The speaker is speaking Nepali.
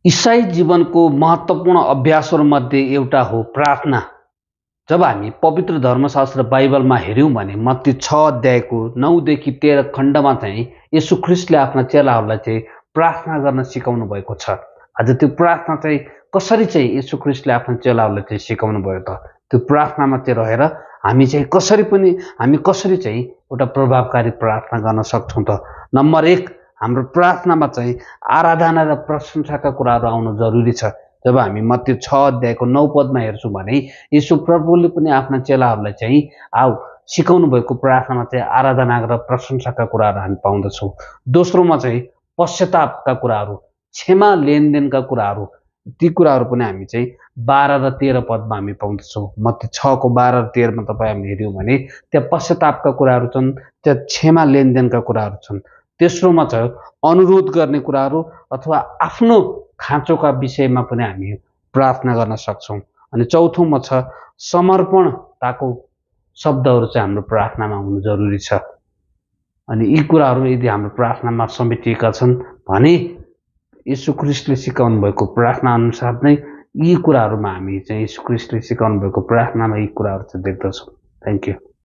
ईसाई जीवनको महत्त्वपूर्ण अभ्यासहरूमध्ये एउटा हो प्रार्थना। जब हामी पवित्र धर्मशास्त्र बाइबलमा हेऱ्यौँ भने मत्ती 6 अध्यायको 9 देखि 13 खण्डमा चाहिँ येशू ख्रीष्टले आफ्ना चेलाहरूलाई चाहिँ प्रार्थना गर्न सिकाउनु भएको छ। आज त्यो प्रार्थना चाहिँ कसरी चाहिँ येशू ख्रीष्टले आफ्ना चेलाहरूलाई चाहिँ सिकाउनु भयो त? त्यो प्रार्थनामा चाहिँ रहेर हामी कसरी चाहिँ एउटा प्रभावकारी प्रार्थना गर्न सक्छौँ त? नम्बर 1, हाम्रो प्रार्थनामा चाहिँ आराधना र प्रशंसाका कुराहरू आउनु जरुरी छ। जब हामी मत्ती 6 अध्यायको 9 पदमा हेर्छौँ भने येशू प्रभुले पनि आफ्ना चेलाहरूलाई चाहिँ सिकाउनु भएको प्रार्थनामा चाहिँ आराधना र प्रशंसाका कुराहरू हामी पाउँदछौँ। दोस्रोमा चाहिँ पश्चातापका कुराहरू, क्षमा लेनदेनका कुराहरू, ती कुराहरू पनि हामी चाहिँ 12 र 13 पदमा हामी पाउँदछौँ। मत्ती 6 को 12 र 13 मा तपाईँ हामी हेऱ्यौँ भने त्यहाँ पश्चातापका कुराहरू छन्, त्यहाँ क्षमा लेनदेनका कुराहरू छन्। तेस्रोमा छ अनुरोध गर्ने कुराहरू अथवा आफ्नो खाँचोका विषयमा पनि हामी प्रार्थना गर्न सक्छौँ। अनि चौथोमा छ समर्पणताको शब्दहरू चाहिँ हाम्रो प्रार्थनामा हुनु जरुरी छ। अनि यी कुराहरू यदि हाम्रो प्रार्थनामा समेटिएका छन् भने येशू ख्रीष्टले सिकाउनु भएको प्रार्थना अनुसार नै यी कुराहरूमा हामी चाहिँ येशू ख्रीष्टले सिकाउनु भएको प्रार्थनामा यी कुराहरू चाहिँ देख्दछौँ। Thank you.